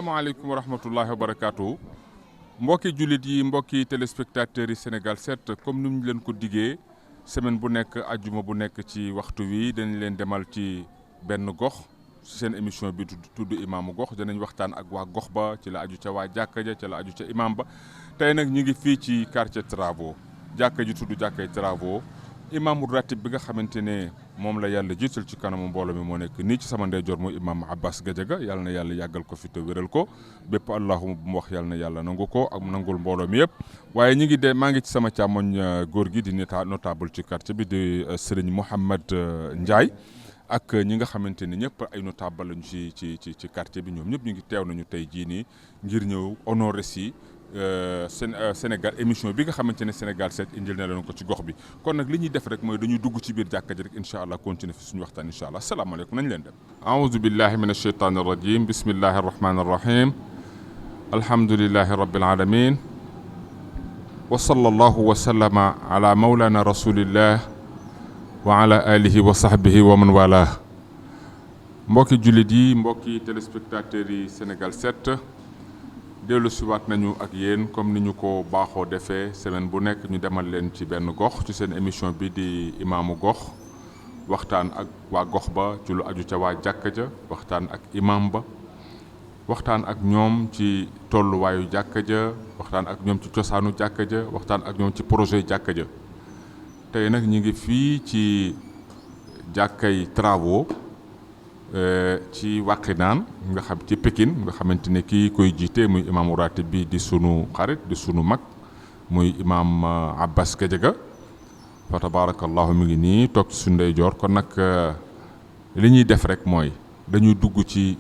asalaamaaleykum wa rahmatullahi wa barakaatu mbokki jullit yi mbokki téléspectateurs yi Sénégal 7 comme ni ñu leen ko diggee semaine bu nekk ajjuma bu nekk ci waxtu wi dañ leen demal ci benn gox ci seen émission bi tudd imaamu gox danañ waxtaan ak waa gox ba ci la aju ca waa jàkka ja ca la aju ca imaam ba tey nag ñu ngi fii ci quartier Travaux jàkka ji tudd jàkkay Travaux imaamu ratib bi nga xamante ne moom la yàlla jiital ci kanamu mbooloo mi moo nekk nii ci sama ndeyjoor mooy imaam Abbas Gadiaga yàlla na yàlla yàggal ko fi te wéral ko bépp allahuma bu mu wax yàlla na yàlla nangu ko ak nangul mbooloo mi yëpp waaye ñi ngi maa ngi ci sama càmmoñ góor gi di notable ci quartier bi di Serigne Mouhamed Ndiaye ak ñi nga xamante ni ñëpp ay notable lañu ci quartier bi ñoom ñëpp ñu ngi teew nañu tey jii nii ngir ñëw honoré si Sénégal émission bi nga xamante ne Sénégal 7 indil na leen ko ci gox bi kon nag li ñuy def rek mooy dañuy dugg ci biir jàkka ji rek incha allah continuer fi suñu waxtaan incha allah asalaamaaleykum nañ leen dem aoudu billahi min alsheytani arrajim bismillahi arrahmani arrahim alhamdulillahi rabbil alamin wa sallallahu wa sallama ala mawlana rasulillah wa ala alihi wa sahbihi wa man wala mbokki jullit yi mbokki téléspectateurs yi Sénégal 7 dellu siwaat nañu ak yéen comme ni ñu ko baaxoo defee semaine bu nekk ñu demal leen ci benn gox ci seen émission bi di imaamu gox waxtaan ak waa gox ba ci lu aju ca waa jàkka ja waxtaan ak imaam ba waxtaan ak ñoom ci tolluwaayu jàkka ja waxtaan ak ñoom ci cosaanu jàkka ja waxtaan ak ñoom ci projet jàkka ja tey nag ñu ngi fii ci jàkkay Travaux ci Wakhinane nga xam ci Pikine nga xamante ne kii koy jiite muy imaamu ratib bi di sunu xarit di sunu mag muy imaam Abbas Gadiaga fa tabarakallahu mi ngi nii toog ci suñu ndeyjoor kon nag li ñuy def rek mooy dañuy dugg ci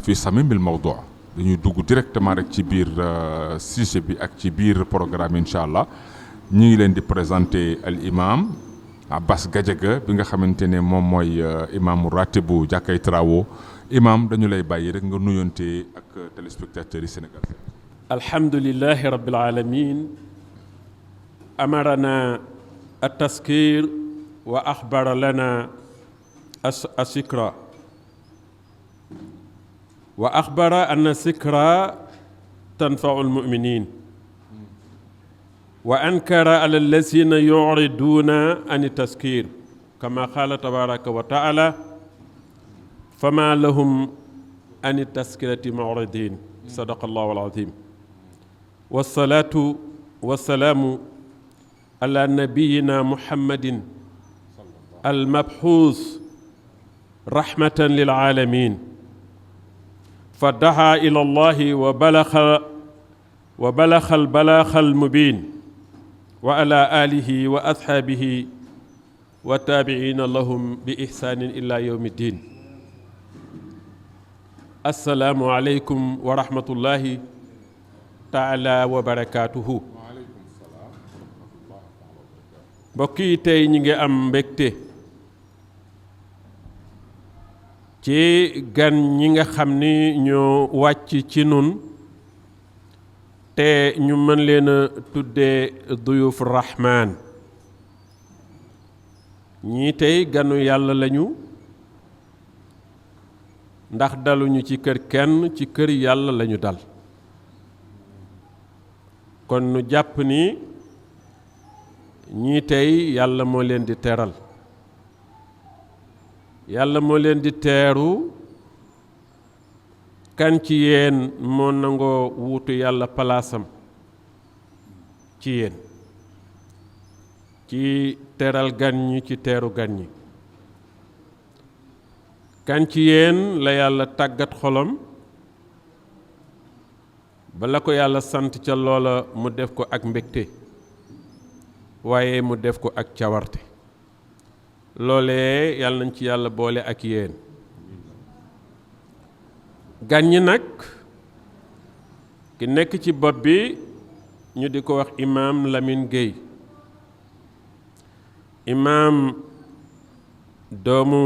fii samimil mawdu dañuy dugg directement rek ci biir sujet bi ak ci biir programme incha allah ñu ngi leen di présenter al imam Abbas Gadiaga bi nga xamante ne moom mooy imaamu ratibu jàkkay Travaux imam dañu lay bàyyi rek nga nuyonte ak téléspectateurs yi Sénégal. alhamdulillahi rabbil alamin amarana at-taskir wa axbara lana as-sikra wa axbara anna sikra tanfau al-muminin wa ankara ala allazina yuriduna an taskir kama qala tabaraka wa taala fama lahum an taskirati muridin sadaqa allahu alazim wassalatu wassalamu ala nabiyina muhammadin almabxuus rahmatan lil alamin fadaha ila allahi wa balagha albalagha almubin wa ala alihi wa ashaabihi wa taabiina lahum bi ihsaanin ila yawmi ddin assalaamu aleykum wa rahmatullahi taala wa barakaatuhu mbokk yi tey ñi ngi am mbégte ci gan ñi nga xam ni ñoo wàcc ci nun te ñu mën leen a tuddee duyuf rahmaan ñii tey ganu yàlla lañu ndax daluñu ci kër kenn ci kër yàlla lañu dal kon nu jàpp ni ñii tey yàlla moo leen di teral yàlla moo leen di teeru kan ci yéen moo nangoo wuutu yàlla palaasam ci yéen ci teral gan ñi ci teeru gan ñi kan ci yéen la yàlla tàggat xolam bala ko yàlla sant ca loola mu def ko ak mbégte waaye mu def ko ak cawarte loolee yàlla nañ ci yàlla boole ak yéen gan ñi nag ki nekk ci bopp bi ñu di ko wax imaam Lamine Gueye imaam doomu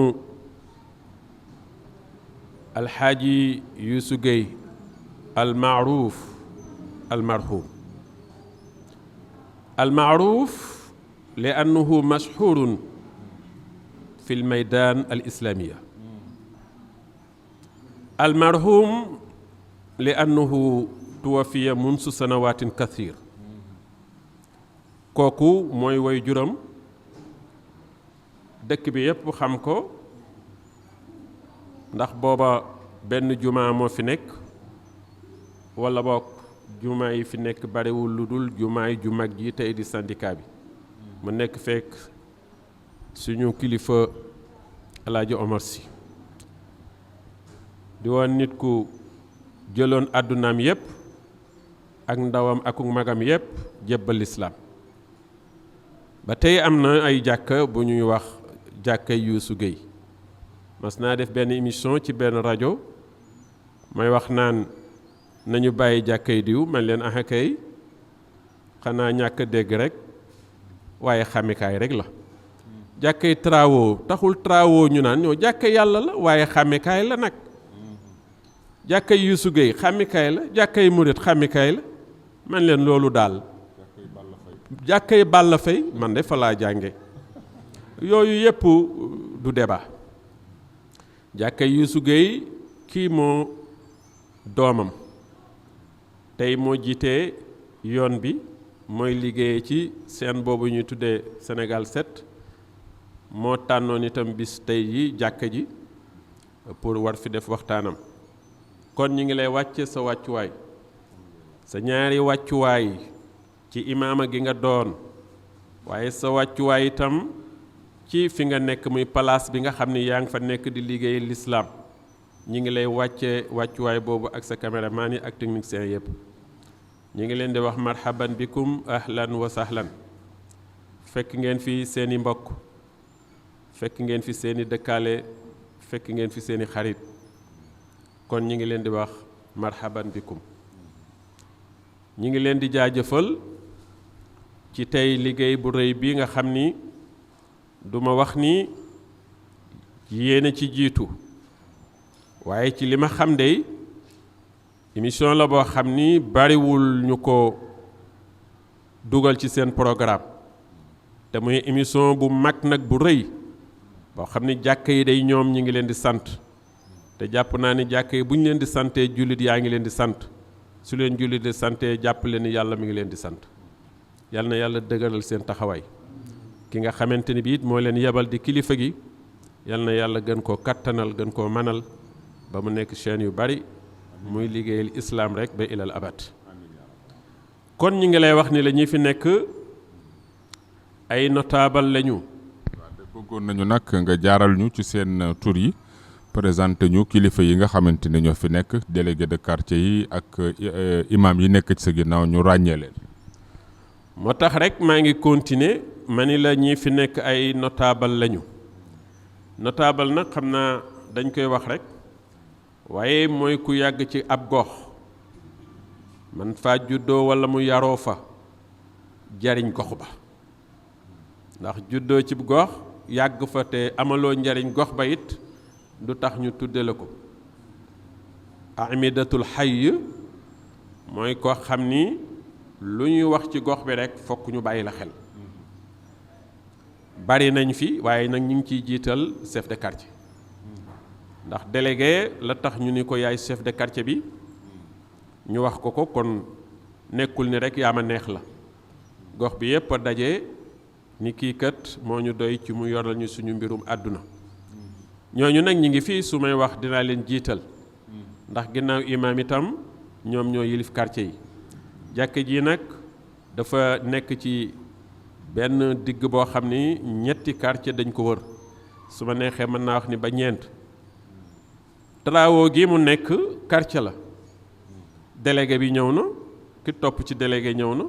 alxaaji Yuusu Gueye almaaruuf almarhum almaaruuf li annahu mashhuurun fi lmaydaan alislaamiya almarhum li annahu tuwafiya munsu sanawaatin kathir kooku mooy way juram dëkk bi yépp xam ko ndax booba benn jumaa moo fi nekk walla boog jumaa yi fi nekk bariwul lu dul jumaa yi ju mag ji tey di syndicat bi mu nekk fekk suñu kilifa Alaaji Omar Sy di woon nit ku jëloon àddunaam yépp ak ndawam ak magam yépp jébbal lislaam ba tey am na ay jàkka bu ñuy wax jàkka Youssou Gueye mas naa def benn émission ci benn rajo may wax naan nañu bàyyi jàkkay diw man leen aha kay xanaa ñàkk dégg rek waaye xàmmekaay rek la jàkkay travaux taxul travaux ñu naan ñoo jàkka yàlla la waaye xàmmekaay la nag jàkkay Youssou Gueye xàmmekaay la jàkkay murit xàmmekaay la man leen loolu daal jàkkay Balla Fay man de fa laa jànge yooyu yépp du débat jàkkay Youssou Gueye kii moo doomam tey moo jiitee yoon bi mooy liggéeye ci seen boobu ñuy tuddee Sénégal 7 moo tànnoon itam bis tey yi jàkka ji pour war fi def waxtaanam kon ñi ngi lay wàcce sa wàccuwaay sa ñaari wàccuwaay ci imaama gi nga doon waaye sa wàccuwaay itam ci fi nga nekk muy palaas bi nga xam ni yaa ngi fa nekk di liggéey lislaam ñi ngi lay wàcce wàccuwaay boobu ak sa caméraman yi ak technicien yépp ñi ngi leen di wax marhaban bikum ahlan wa sahlan fekk ngeen fi seeni mbokk fekk ngeen fi seeni dëkkaale fekk ngeen fi seeni xarit kon ñi ngi leen di wax marhaban bikum ñi ngi leen di jaajëfal ci tey liggéey bu rëy bi nga xam ni duma wax ni yéen a ci jiitu waaye ci li ma xam dey émission la boo xam ni bariwul ñu ko dugal ci seen programme te muy émission bu mag nag bu rëy boo xam ni jàkka yi day ñoom ñi ngi leen di sant te jàpp naa ni jàkka yi bu ñu leen di santee jullit yaa ngi leen di sant su leen jullit di santee jàpp leen ni yàlla mi ngi leen di sant yal na yàlla dëgëral seen taxawaay ki nga xamante ni bi it moo leen yebal di kilifa gi yal na yàlla gën koo kattanal gën koo manal ba mu nekk chaîne yu bari muy liggéeyal islam rek ba ilal abad kon ñi ngi lay wax ni la ñi fi nekk ay notable lañu. bëggoon nañu nag nga jaaral ñu ci seen tur yi présenté ñu kilifa yi nga xamante ne ñoo fi nekk délégué de quartier yi ak imam yi nekk ci sa ginnaaw ñu ràññee leen. moo tax rek maa ngi continuer ma ni la ñi fi nekk ay notable lañu notable nag xam naa dañ koy wax rek waaye mooy ku yàgg ci ab gox man faa juddoo walla mu yaroo fa jariñ gox ba ndax juddoo ci gox yàgg fa te amaloo njariñ gox ba it du tax ñu tudde la ko amidatul hayy mooy ko xam ni lu ñuy wax ci gox bi rekk fokk ñu bàyyi la xel bari nañ fi waaye nag ñu ngi ciy jiital chef de quartier ndax délégué la tax ñu ni ko yaay chef de quartier bi ñu wax ko ko kon nekkul ni rekk yaa ma neex la gox bi yépp a daje ni kii kat moo ñu doy ci mu yoral ñu suñu mbirum àdduna ñooñu nag ñi ngi fii su may wax dinaa leen jiital ndax ginnaaw imaam itam ñoom ñoo yilif quartier yi jàkk ji nag dafa nekk ci benn digg boo xam ni ñetti quartier dañ ko wër su ma neexee mën naa wax ni ba ñeent travaux gi mu nekk quartier la délégué bi ñëw na ki topp ci délégué ñëw na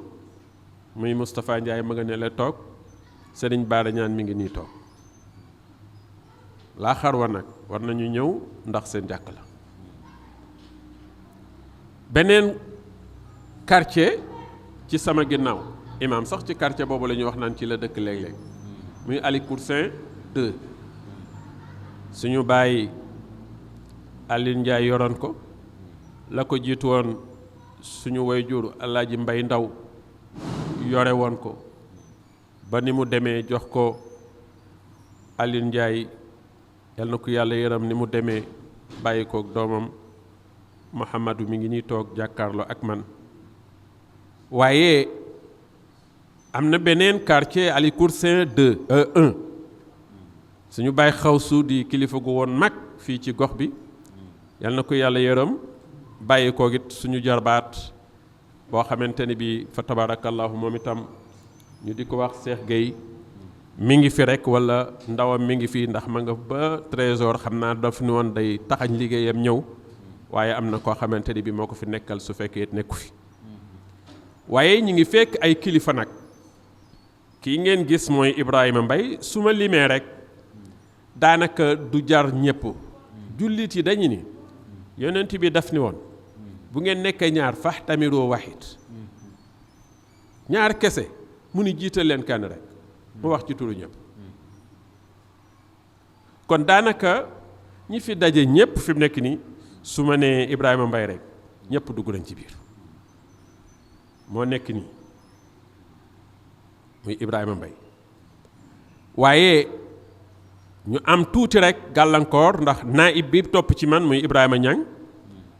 muy Moustapha Ndiaye ma nga ne la toog Serigne Bara Niane mi ngi nii toog laa xar wa nag war nañu ñëw ndax seen jàkk la beneen quartier ci sama ginnaaw imam sax ci quartier boobu la ñuy wax naan ci la dëkk léeg-léeg muy Ali Coursin 2 suñu bàyyi Aline Ndiaye yoroon ko la ko jiitu woon suñu waajur Alaaji Mbay Ndaw yore woon ko ba ni mu demee jox ko Aline Ndiaye yal na ko yàlla yërëm ni mu demee bàyyi kook doomam Mouhamadou mi ngi nii toog jàkkaarloo ak man waaye am na beneen quartier Ali Coursin 1 suñu bàyyi xawsu di kilifa gu woon mag fii ci gox bi yal na ko yàlla yërëm bàyyi koo it suñu jarbaat boo xamante ni bi fa tabarakallahu moom itam ñu di ko wax Cheikh Gueye mi ngi fi rek wala ndawam mi ngi fi ndax ma nga ba trésor xam naa daf ni woon day taxañ liggéeyam ñëw waaye am na koo xamante ni bi moo ko fi nekkal su fekkee nekku fi waaye ñu ngi fekk ay kilifa nag kii ngeen gis mooy Ibrahima Mbaye su ma limee rek daanaka du jar ñëpp jullit yi dañu ni yonent bi daf ni woon bu ngeen nekkee ñaar fahtamiroo wahid ñaar kese mu ni jiital leen kenn rek mu wax ci turu ñëpp kon daanaka ñi fi daje ñëpp fi mu nekk nii su ma nee Ibrahima Mbaye rek ñëpp dugg nañ ci biir moo nekk nii muy Ibrahima Mbaye waaye ñu am tuuti rek gàllankoor ndax naib bi topp ci man muy Ibrahima Niang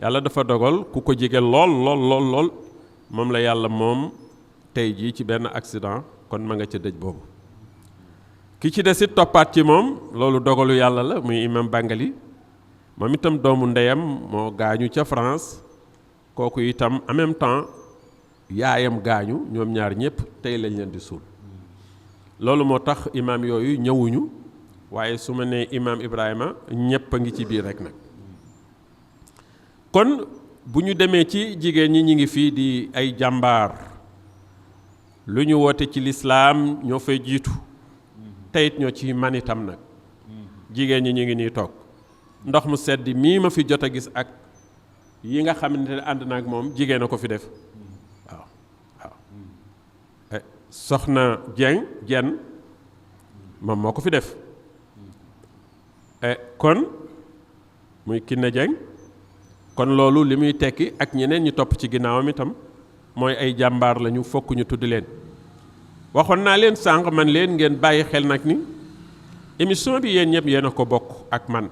yàlla dafa dogal ku ko jege lool moom la yàlla moom tey jii ci benn accident kon ma nga ca dëj boobu ki ci desit toppaat ci moom loolu dogalu yàlla la muy imam Bangali moom itam doomu ndeyam moo gaañu ca France kooku itam en même temps yaayam gaañu ñoom ñaar ñëpp tey lañ leen di suul loolu moo tax imam yooyu ñëwuñu waaye su ma nee imam Ibrahima ñëpp a ngi ci biir rek nag kon bu ñu demee ci jigéen ñi ñi ngi fii di ay jàmbaar lu ñu woote ci lislaam ñoo fay jiitu teyit ñoo ci man itam nag jigéen ñi ñu ngi nii toog ndox mu sedd mii ma fi jot a gis ak yi nga xamante ne ànd na ak moom jigéen a ko fi def waaw soxna Jenn moom moo ko fi def kon muy Kiné Dieng kon loolu li muy tekki ak ñeneen ñi topp ci ginnaawam itam mooy ay jàmbaar lañu fokk ñu tudd leen waxoon naa leen sànq man leen ngeen bàyyi xel nag ni émission bi yéen ñëpp yéen a ko bokk ak man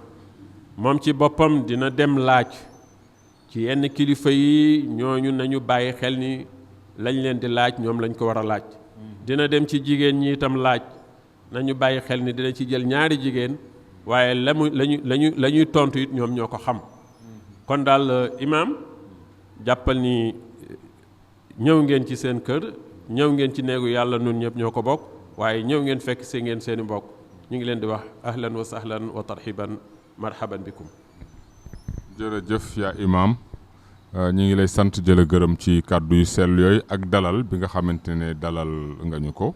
moom ci boppam dina dem laaj ci yenn kilifa yi ñooñu nañu bàyyi xel ni lañ leen di laaj ñoom lañ ko war a laaj dina dem ci jigéen ñi itam laaj nañu bàyyi xel ni dina ci jël ñaari jigéen waaye la ñuy tontu it ñoom ñoo ko xam kon daal imaam jàppal ni ñëw ngeen ci seen kër ñëw ngeen ci néegu yàlla nun ñëpp ñoo ko bokk waaye ñëw ngeen fekk see ngeen seeni mbokk ñu ngi leen di wax ahlan wa sahlan wa tarhiban marhaban bikum jërëjëf yaa imaam ñu ngi lay sant jëla gërëm ci kàddu yu sell yooyu ak dalal bi nga xamante ne dalal nga ñu ko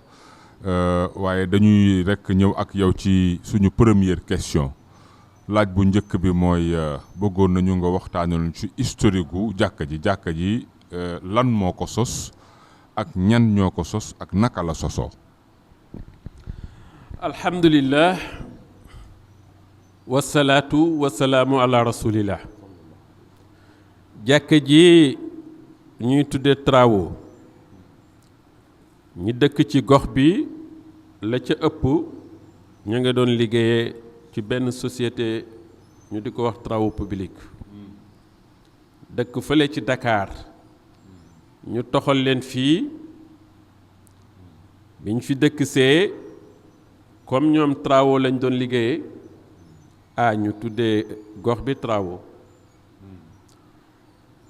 waaye dañuy rekk ñëw ak yow ci suñu première question laaj bu njëkk bi mooy bëggoon nañu nga waxtaanal ci historique gu jàkka ji lan moo ko sos ak ñan ñoo ko sos ak naka la sosoo. alhamdulillah wasalaatu wasalaamu ala rasulillah jàkka ji ñuy tuddee travaux ñi dëkk ci gox bi la ca ëpp ñu nga doon liggéeyee ci benn société ñu di ko wax travaux publics dëkk fële ci Dakar ñu toxal leen fii biñ fi dëkk see comme ñoom travaux lañ doon liggéeyee ñu tuddee gox bi travaux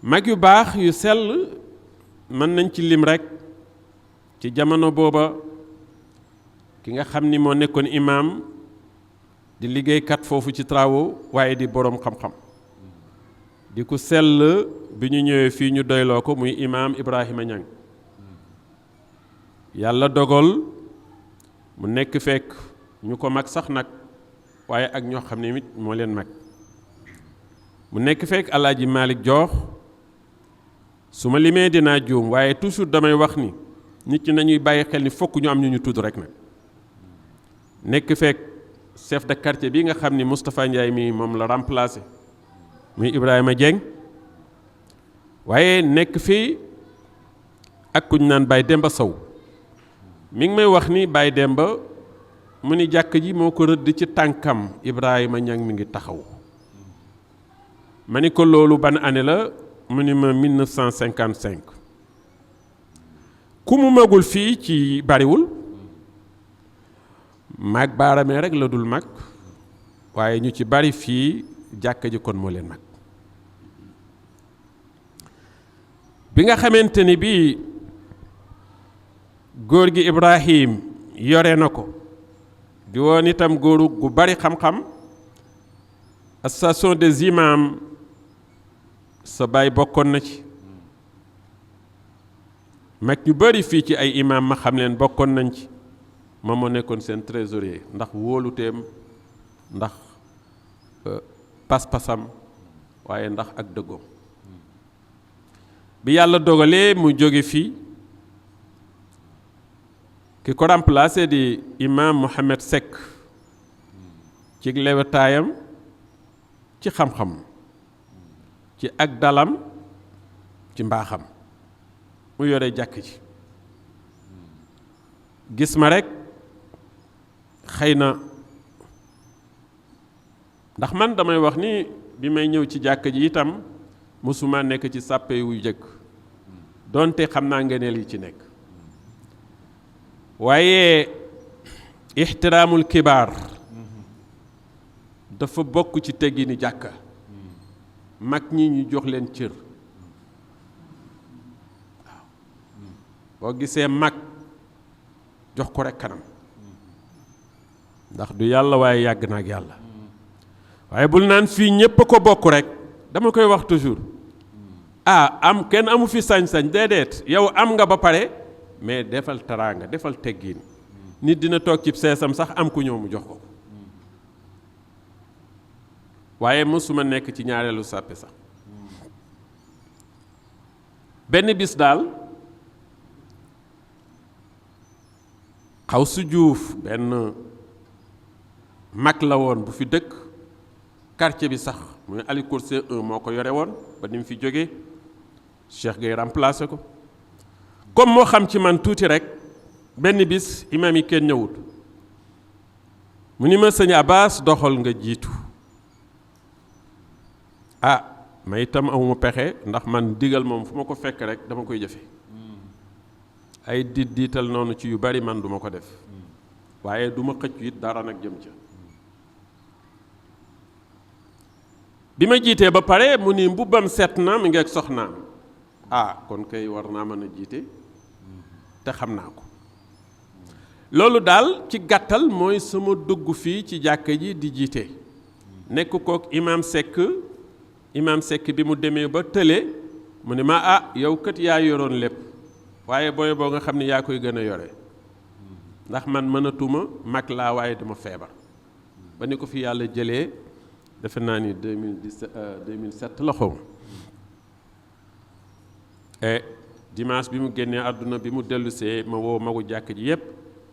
mag yu baax yu sell mën nañ ci lim rekk ci jamono booba ki nga xam ni moo nekkoon imaam di liggéeykat foofu ci travaux waaye di boroom xam-xam di ku sell bi ñu ñëwee fii ñu doyloo ko muy imaam Ibrahima Niang yàlla dogal mu nekk fekk ñu ko mag sax nag waaye ak ñoo xam ne mit moo leen mag mu nekk fekk Alaaji Malick Dior su ma limee dinaa juum waaye toujours damay wax ni nit ñi nañuy bàyyi xel ni fokk ñu am ñu tudd rek nag nekk fekk chef de quartier bi nga xam ni Moustapha Ndiaye mi moom la remplacé muy Ibrahima Dieng waaye nekk fii ak ku ñu naan Baye Demba Sow mi ngi may wax ni Baye Demba mu ni jàkk ji moo ko rëdd ci tànkam Ibrahima Niang mi ngi taxaw ma ni ko loolu ban année la mu ni ma 1955 ku mu magul fii ci bariwul mag baaramee rek la dul mag waaye ñu ci bari fii jàkka ji kon moo leen mag bi nga xamante ni bii góor gi Ibrahim yore na ko di woon itam góoru gu bari xam-xam association des imams sa baay bokkoon na ci mag ñu bari fii ci ay imam ma xam leen bokkoon nañ ci moom moo nekkoon seen trésorier ndax wóoluteem ndax pas-pasam waaye ndax ak dëggoom bi yàlla dogalee mu jóge fii ki ko remplacé di imam Mohamed Seck ci lewetaayam ci xam-xam ci ak dalam ci mbaaxam mu yore jàkk ji gis ma rek xëy na ndax man damay wax ni bi may ñëw ci jàkk ji itam musuma nekk ci sàppe wu jëkk donte xam naa ngeneel yi ci nekk waaye ixtiraamul kibaar dafa bokk ci teggini jàkka mag ñi ñu jox leen cër waaw boo gisee mag jox ko rek kanam ndax du yàlla waaye yàgg na ak yàlla waaye bul naan fii ñépp a ko bokk rek dama koy wax toujours am kenn amu fi sañ-sañ déedéet yow am nga ba pare mais defal teraanga defal teggiin nit dina toog ci seesam sax am ku ñëw mu jox ko waaye mësuma nekk ci ñaareelu sàppe sax benn bis daal Xawsu Juuf benn mag la woon bu fi dëkk quartier bi sax muy Ali Course 1 moo ko yore woon ba ni mu fi jógee Cheikh Gueye remplacé ko comme moo xam ci man tuuti rek benn bis imam yi kenn ñëwut mu ni ma sëñ Abbas doxal nga jiitu ma itam amuma pexe ndax man digal moom fu ma ko fekk rek dama koy jëfe ay diital noonu ci yu bari man duma ko def waaye duma xëccu it dara nag jëm ca bi ma jiitee ba pare mu ni mbubbam set na mi ngi ak soxnaam kon kay war naa mën a jiite te xam naa ko loolu daal ci gàttal mooy sama dugg fii ci jàkka ji di jiite nekk kook imam Seck bi mu demee ba tële mu ne ma yow kat yaa yoroon lépp waaye booy boo nga xam ne yaa koy gën a yore ndax man mënatuma mag laa waaye dama feebar ba ni ko fi yàlla jëlee defe naa ni 2007 la xaw dimanche bi mu génnee àdduna bi mu dellusee ma woo magu jàkk ji yépp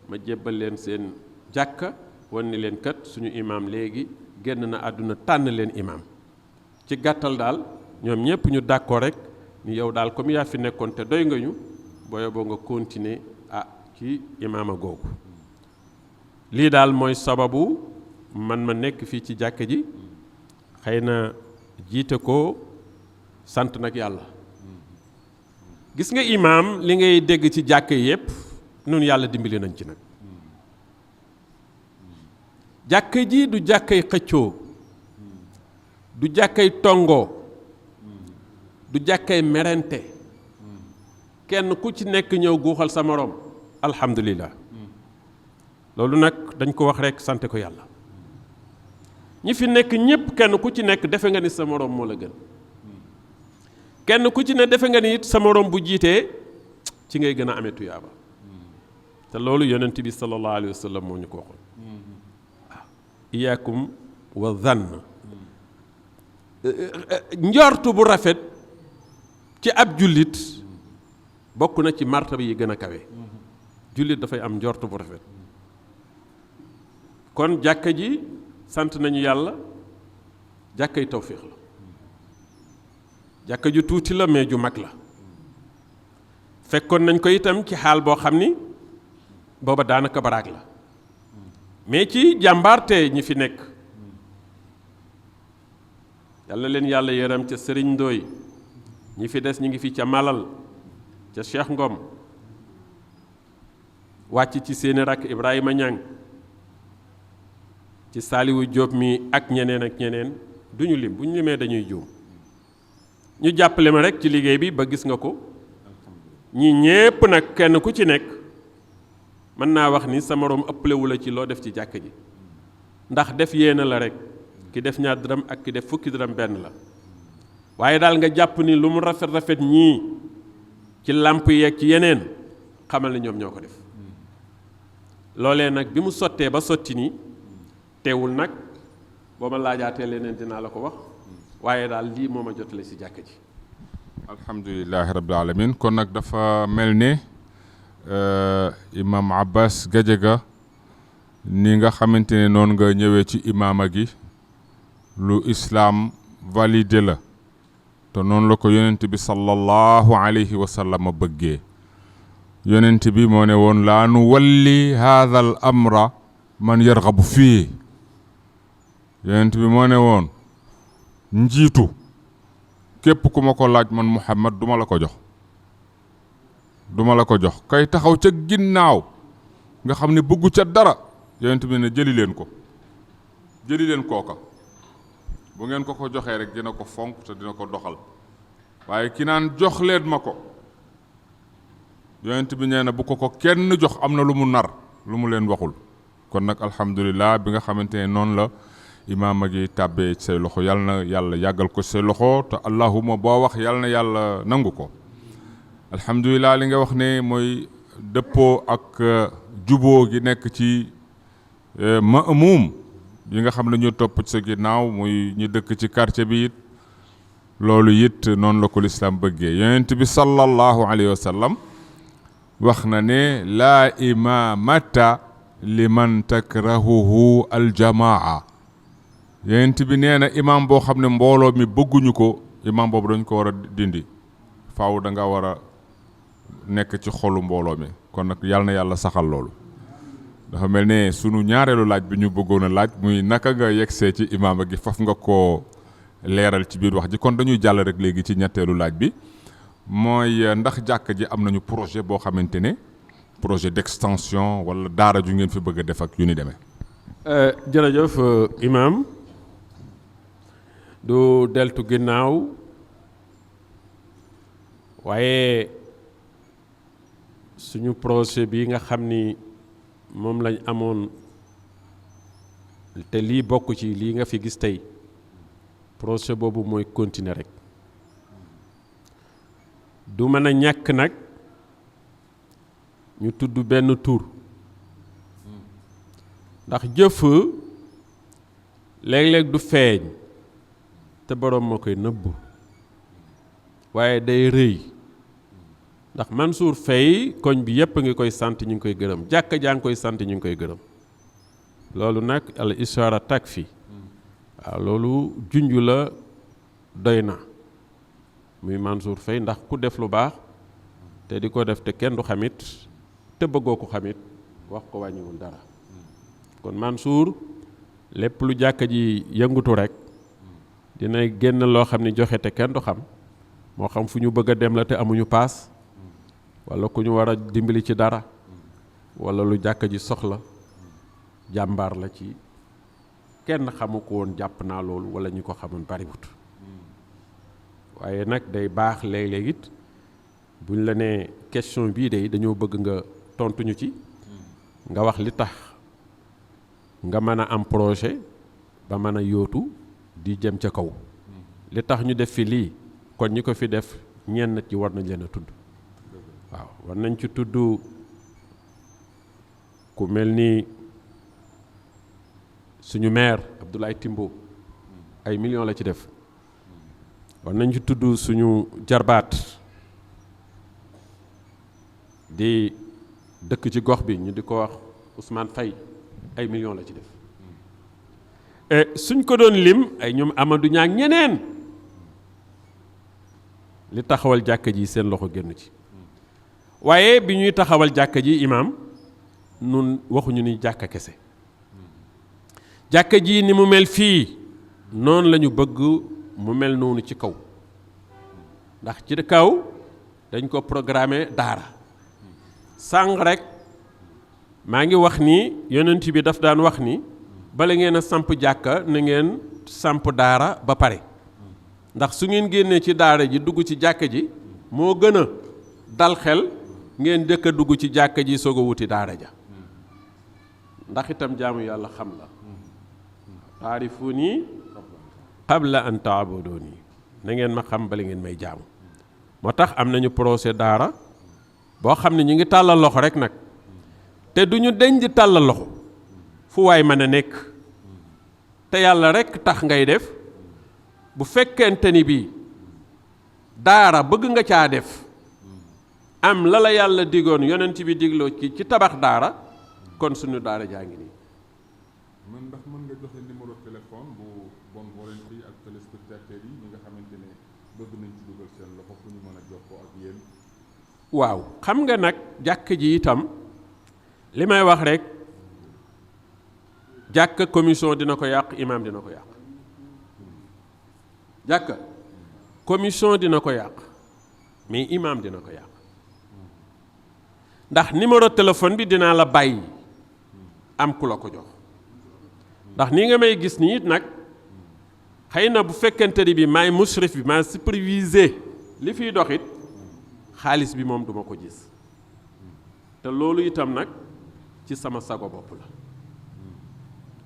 ma jébbal leen seen jàkka wan ni leen kat suñu imam léegi génn na àdduna tànn leen imam ci gàttal daal ñoom ñépp ñu d'accord rek ni yow daal comme yaa fi nekkoon te doy nga ñu booyo boo nga continuer ci imaama googu lii daal mooy sababu man ma nekk fii ci jàkka ji xëy na jiite ko sant nag yàlla gis nga imaam li ngay dégg ci jàkka yépp nun yàlla dimbali nañ ci nag jàkka ji du jàkkay xëccoo du jàkkay tongoo du jàkkay merente kenn ku ci nekk ñëw guuxal sa moroom alhamdulillah loolu nag dañ ko wax rekk sante ko yàlla ñi fi nekk ñépp kenn ku ci nekk defe nga ni sa moroom moo la gën kenn ku ci ne defe nga ni it sa moroom bu jiitee ci ngay gën a amee tuyaaba te loolu yonent bi sallallahu alayhi wa sallam moo ñu ko waxoon iyaakum wa zann njortu bu rafet ci ab jullit bokk na ci martaba yi gën a kawe jullit dafay am njortu bu rafet kon jàkka ji sant nañu yàlla jàkkay tawfiix la jàkka ju tuuti la mais ju mag la fekkoon nañ ko itam ci xaal boo xam ni booba daanaka baraag la mais ci jàmbaarte ñi fi nekk yàlla leen yàlla yërëm ca Sëriñ Ndooy ñi fi des ñi ngi fi ca Malal ca Cheikh Ngom wàcc ci seeni rakk Ibrahima Ñang ci Saaliwu Jóob mi ak ñeneen ak ñeneen duñu lim bu ñu limee dañuy juum ñu jàppale ma rek ci liggéey bi ba gis nga ko ñi ñépp nag kenn ku ci nekk mën naa wax ni sa moroom ëppalewu la ci loo def ci jàkk ji ndax def yéena la rek ki def ñaar dërëm ak ki def fukki dërëm benn la waaye daal nga jàpp ni lu mu rafet rafet ñii ci làmp yeeg ci yeneen xamal ne ñoom ñoo ko def loolee nag bi mu sottee ba sotti nii teewul nag boo ma laajaatee leneen dinaa la ko wax waaye daal lii moo ma jotale ci jàkk ji alhamdulilahi rabbil alamin kon nag dafa mel ne imam Abbas Gadiaga ni nga xamante ne noonu nga ñëwee ci imaama gi lu islaam validé la te noonu la ko yonent bi sallallahu alayhi wa sallam bëggee yonent bi moo ne woon laa nu walli haadha al amra man yarghabu fii yonent bi moo ne woon njiitu képp ku ma ko laaj man Muhammad duma la ko jox kay taxaw ca ginnaaw nga xam ne bëggu ca dara yonent bi ne jëli leen kooka bu ngeen ko joxee rek dina ko fonk te dina ko doxal waaye ki naan jox leen ma ko yonent bi nee na bu ko kenn jox am na lu mu nar lu mu leen waxul kon nag alhamdulilah bi nga xamante ne noonu la imaama gi tàbbee ci say loxo yal na yàlla yàggal ko ci say loxo te allahuma boo wax yal na yàlla nangu ko alhamdulilah li nga wax ne mooy dëppoo ak juboo gi nekk ci maamum yi nga xam ne ñu topp ci sa ginnaaw muy ñu dëkk ci quartier bi it loolu it noonu la ko lislaam bëggee yonent bi sallallahu alayhi wa sallam wax na ne laa imaamata liman takrahuhu aljamaa yonent bi nee na imaam boo xam ne mbooloo mi bëgguñu ko imaam boobu dañ ko war a dindi faaw da nga war a nekk ci xolu mbooloo mi kon nag yal na yàlla saxal loolu dafa mel ne sunu ñaareelu laaj bi ñu bëggoon a laaj muy naka nga yegsee ci imaama gi faf nga koo leeral ci biir wax ji kon dañuy jàll rek léegi ci ñetteelu laaj bi mooy ndax jàkk ji am nañu projet boo xamante ne projet d'extension wala daara ju ngeen fi bëgg a def ak yu ni demee. jërëjëf imam du deltu ginnaaw waaye suñu projet bi nga xam ni moom lañ amoon te lii bokk ci lii nga fi gis tey projet boobu mooy continuer rek du mën a ñàkk nag ñu tudd benn tur ndax jëf léeg-léeg du feeñ te boroom moo koy nëbb waaye day rëy ndax Mansour Faye koñ bi yépp a ngi koy sant ñu ngi koy gërëm jàkka jaa ngi koy sant ñu ngi koy gërëm loolu nag al ishaara takfi waaw loolu junju la doy na muy Mansour Faye ndax ku def lu baax te di ko def te kenn du xamit te bëggoo ko xamit wax ko wàññiwul dara kon Mansour lépp lu jàkka ji yëngutu rek dina génn loo xam ne joxe te kenn du xam moo xam fu ñu bëgg a dem la te amuñu paas wala ku ñu war a dimbali ci dara wala lu jàkka ji soxla jàmbaar la ci kenn xamu ko woon jàpp naa loolu wala ñu ko xamoon bariwut waaye nag day baax léeg-léeg it buñ la nee question bii de dañoo bëgg nga tontuñu ci nga wax li tax nga mën a am projet ba mën a yóotu di jëm ca kaw li tax ñu def fi lii kon ñi ko fi def ñenn ci war nañ leen a tudd waaw war nañ ci tudd ku mel ni suñu maire Abdoulaye Timbo ay millions la ci def war nañ ci tudd suñu jarbaat di dëkk ci gox bi ñu di ko wax Ousmane Faye ay millions la ci def suñ ko doon lim ay ñoom Amadou Niang ñeneen li taxawal jàkka ji seen loxo génn ci waaye bi ñuy taxawal jàkka ji imaam nun waxuñu ni jàkka kese jàkka ji ni mu mel fii noonu la ñu bëgg mu mel noonu ci kaw ndax ci kaw dañ ko programmer daara sàng rek maa ngi wax ni yonent bi daf daan wax ni bala ngeen a samp jàkka na ngeen samp daara ba pare ndax su ngeen génnee ci daara ji dugg ci jàkka ji moo gën a dal xel ngeen jëkk a dugg ci jàkka ji soog a wuti daara ja ndax itam jaamu yàlla xam la taarifuni qabla an taabuduni na ngeen ma xam bala ngeen may jaamu moo tax am nañu projet daara boo xam ne ñu ngi tàllal loxo rek nag te duñu deñ di tàllal loxo fu waay mën a nekk te yàlla rek tax ngay def bu fekkente ni bii daara bëgg nga caa def am la la yàlla digoon yonent bi digloo ci tabax daara kon suñu daara jaa ngi nii. ndax mën nga joxe numéro téléphone bu bonne volonté ak téléspectateurs yi ñi nga xamante ne bëgg nañ ci dugal seen loxo fu ñu mën a jokkoo ak yéen. waaw xam nga nag jàkk ji itam li may wax rek jàkk commission dina ko yàq imam dina ko yàq jàkk commission dina ko yàq mais imam dina ko yàq ndax numéro téléphone bi dinaa la bàyyi am ku la ko jox ndax ni nga may gis nii it nag xëy na bu fekkente ni bi maay musrif bi maay superviser li fiy doxit xaalis bi moom duma ko gis te loolu itam nag ci sama sago bopp la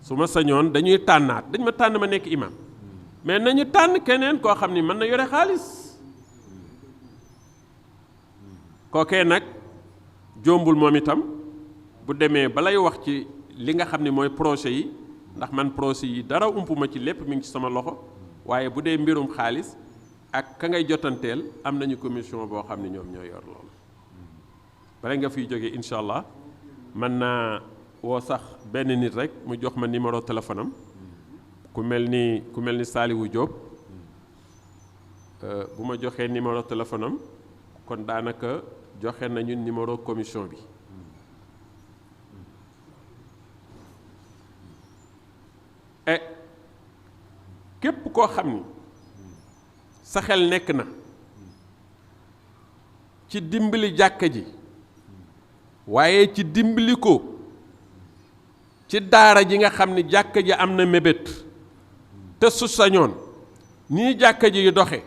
su ma sañoon dañuy tànnaat dañ ma tànn ma nekk imam mais nañu tànn keneen koo xam ni mën na yore xaalis kookee nag jombul moom itam bu demee balay wax ci li nga xam ni mooy projet yi ndax man projet yi dara ump ma ci lépp mi ngi ci sama loxo waaye bu dee mbirum xaalis ak ka ngay jotanteel am nañu commission boo xam ne ñoom ñoo yor loolu bare nga fiy jógee incha allah mën naa woo sax benn nit rek mu jox ma numéro téléphone am ku mel ni Saliwu Diop bu ma joxee numéro téléphone am kon daanaka joxe nañu numéro commission bi képp koo xam ni sa xel nekk na ci dimbali jàkka ji waaye ci dimbali ko ci daara ji nga xam ni jàkka ji am na mébét te su sañoon nii jàkka ji doxe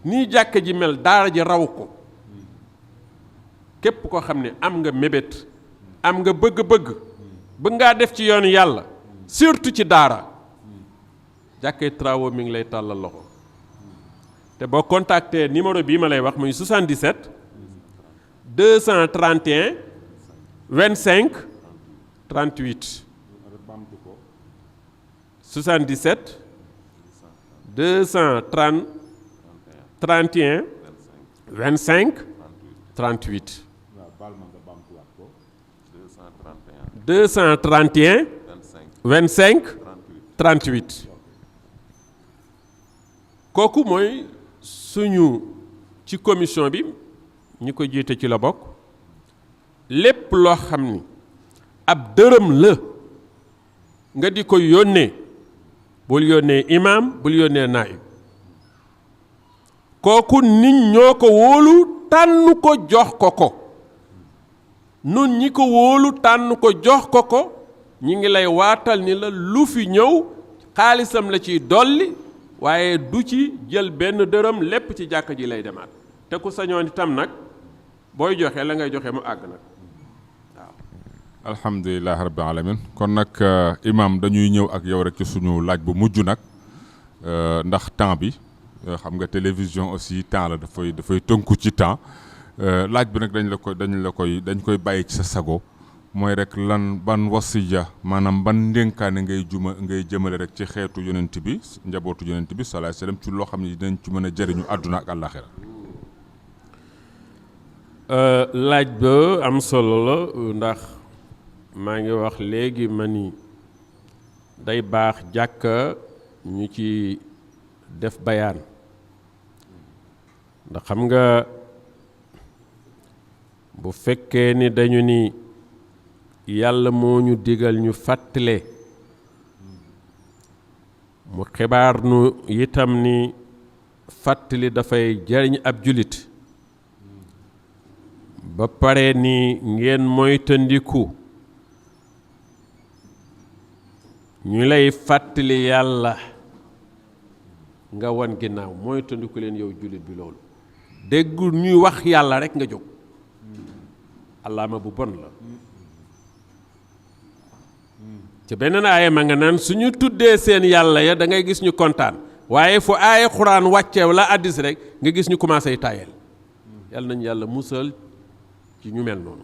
nii jàkka ji mel daara ji raw ko képp koo xam ne am nga mébét am nga bëgg-bëgg bëgg ngaa def ci yoonu yàlla surtout ci daara jàkkay travaux mi ngi lay tàllal loxo te boo contacté numéro bii ma lay wax muy 77 231 25 38 77 231 25 38 231 25 38 kooku mooy suñu ci commission bi ñi ko jiite ci la bokk lépp loo xam ni ab dërëm la nga di ko yónnee bul yónnee imam bul yónnee naayib kooku nit ñoo ko wóolu tànn ko jox ko nun ñi ko wóolu tànn ko jox ko ñi ngi lay waatal ni la lu fi ñëw xaalisam la ciy dolli waaye du ci jël benn dërëm lépp ci jàkka ji lay demaat te ku sañoon itam nag booy joxe la ngay joxe mu àgg nag waaw. alhamdulilah rabbil alamin kon nag imam dañuy ñëw ak yow rek ci suñu laaj bu mujj nag ndax temps bi xam nga télévision aussi temps la dafay tënku ci temps laaj bi nag dañ koy bàyyi ci sa sago mooy rek lan ban wasiya maanaam ban ndénkaane ngay jëmale rek ci xeetu yonent bi njabootu yonent bi sallallahu alayhi wasallam ci loo xam ne dinañ ci mën a jëriñu àdduna ak àllaaxira. laaj ba am solo la ndax maa ngi wax léegi ma ni day baax jàkka ñu ci def bayaan ndax xam nga bu fekkee ni dañu ni yàlla moo ñu digal ñu fàttale mu xibaar nu itam ni fàttali dafay jariñ ab julit ba pare ni ngeen moytandiku ñu lay fàttali yàlla nga wan ginnaaw moytandiku leen yow julit bi loolu déggul ñuy wax yàlla rek nga jóg allaama bu bon la ci beneen aaya ma nga naan suñu tuddee seen yàlla ya da ngay gis ñu kontaan waaye fu aaya xuraan wàcceew la addis rek nga gis ñu commencé tayel yàlla nañu yàlla musal ci ñu mel noonu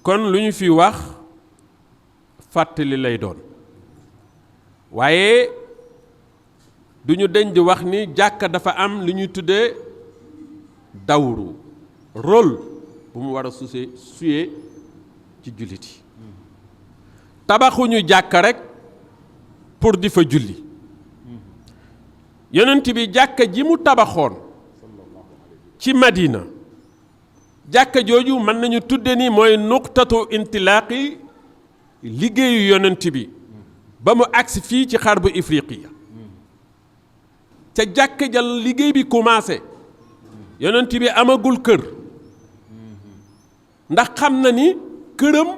kon lu ñu fi wax fàttali lay doon waaye du ñu deñ di wax ni jàkka dafa am lu ñuy tuddee dawru rôle bu mu war a suyee ci jullit yi tabaxuñu jàkka rek pour di fa julli yonent bi jàkka ji mu tabaxoon ci Madina jàkka jooju mën nañu tudde ni mooy nuqtatu intilaaqi liggéeyu yonent bi ba mu agsi fii ci xarbu Ifriqiya ca jàkka ja liggéey bi commencé yonent bi amagul kër ndax xam na ni këram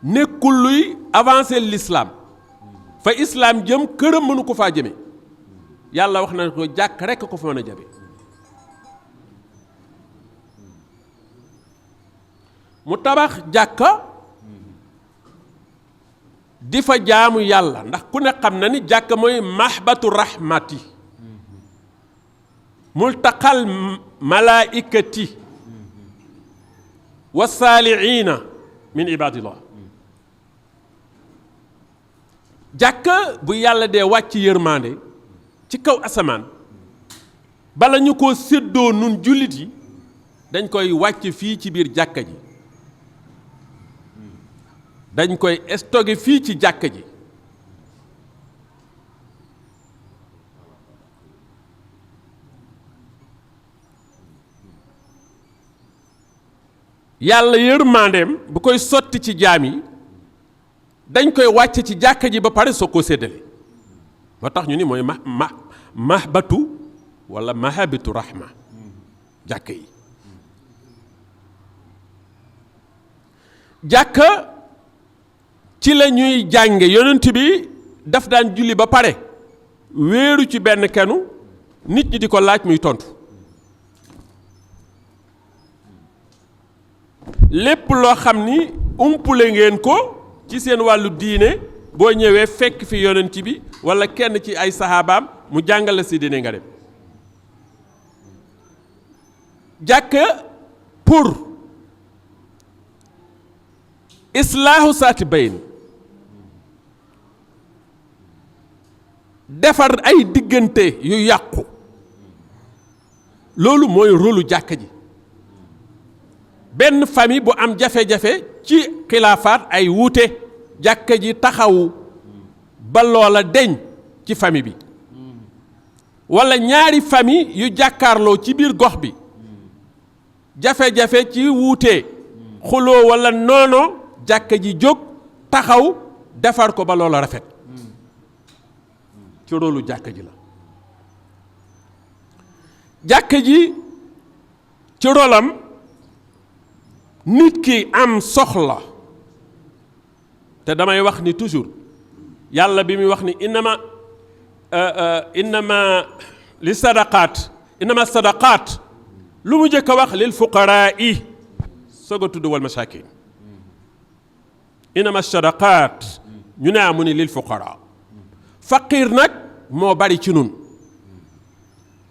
nekkul luy avancer l'islam fa islam jëm këram mënu ko faa jëme yàlla wax na ko jàkk rekk ko fa mën a jabe mu tabax jàkka di fa jaamu yàlla ndax ku ne xam na ni jàkka mooy mahbatu rahmati multaqal malaikati wa saalihiina min ibadillah jàkka bu yàlla dee wàcc yërmande ci kaw asamaan bala ñu ko séddoo nun jullit yi dañ koy wàcc fii ci biir jàkka ji dañ koy stocké fii ci jàkka ji yàlla yërmandeem bu koy sotti ci jaam yi dañ koy wàcce ci jàkka ji ba pare soo ko séddale moo tax ñu ni mooy mahbatu wala mahabitu rahma jàkka yi jàkka ci la ñuy jànge yonent bi daf daan julli ba pare wéeru ci benn kenu nit ñi di ko laaj muy tontu lépp loo xam ni umpule ngeen ko ci seen wàllu diine boo ñëwee fekk fi yonent bi walla kenn ci ay saxaabaam mu jàngale si diine nga dem jàkka pour islaahu saati bayn defar ay diggante yu yàqu loolu mooy rôlu jàkka ji benn famille bu am jafe-jafe ci xilaafaat ay wuute jàkka ji taxawu ba loola deñ ci famille bi walla ñaari famille yu jàkkaarloo ci biir gox bi jafe-jafe ci wuute xuloo walla noono jàkka ji jóg taxaw defar ko ba loola rafet ci rôlu jàkka ji la jàkka ji ci rôlam nit ki am soxla te damay wax ni toujours yàlla bi muy wax ni innama li sadaqaat innama sadaqaat lu mu njëkk a wax lil fuqaraa yi soog a tudd wal masaakin innama sadaqaat ñu ne amu ni lil fuqaraa faqir nag moo bari ci nun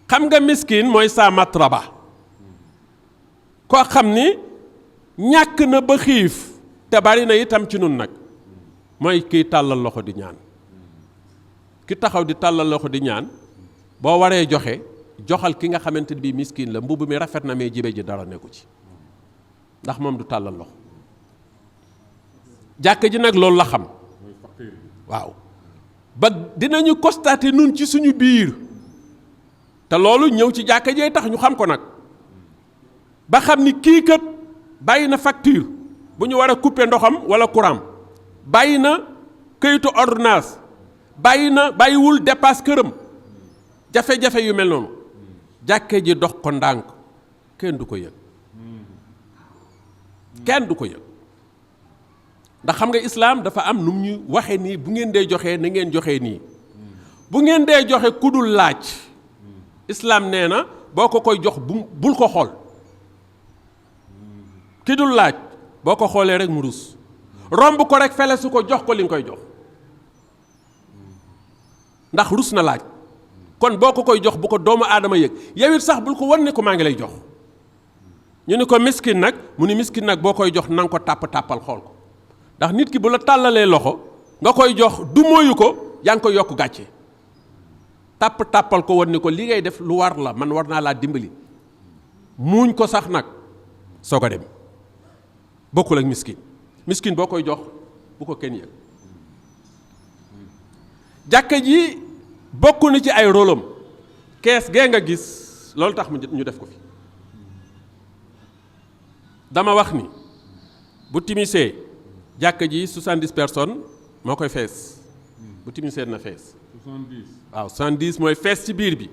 xam nga miskin mooy saa matraba koo xam ni ñàkk na ba xiif te bari na itam ci nun nag mooy kiy tàllal loxo di ñaan ki taxaw di tàllal loxo di ñaan boo waree joxe joxal ki nga xamante ni bii miskin la mbubb mi rafet na mais jibe ji dara nekku ci ndax moom du tàllal loxo jàkk ji nag loolu la xam waaw ba dinañu constater nun ci suñu biir te loolu ñëw ci jàkka jee tax ñu xam ko nag ba xam ni kii kat bàyyi na facture bu ñu war a couper ndoxam wala courant bàyyi na këyitu ordonnance bàyyiwul dépasse këram jafe-jafe yu mel noonu jàkke ji dox ko ndànk kenn du ko yëg kenn du ko yëg ndax xam nga islaam dafa am nu mu ñu waxe nii bu ngeen dee joxee na ngeen joxee nii bu ngeen dee joxe ku dul laaj islaam nee na boo ko koy jox bul ko xool ki dul laaj boo ko xoolee rek mu rus romb ko rek fele su ko jox ko li nga koy jox ndax rus na laaj kon boo ko koy jox bu ko doomu aadama yëg yow it sax bul ko wan ne ko maa ngi lay jox ñu ni ko miskin nag mu ni miskin nag boo koy jox na nga ko tàppal xool ko ndax nit ki bu la tàllalee loxo nga koy jox du mooyu ko yaa ngi koy yokk gàcce tàppal ko wan ni ko li ngay def lu war la man war naa laa dimbali muuñ ko sax nag soog a dem bokkul ak miskin boo koy jox bu ko kenn yëg jàkka ji bokk na ci ay rôlam kees gee nga gis loolu tax ñu def ko fi dama wax ni bu timisee jàkka ji 70 personnes moo koy fees bu timisee na fees 70 waaw 70 mooy fees ci biir bi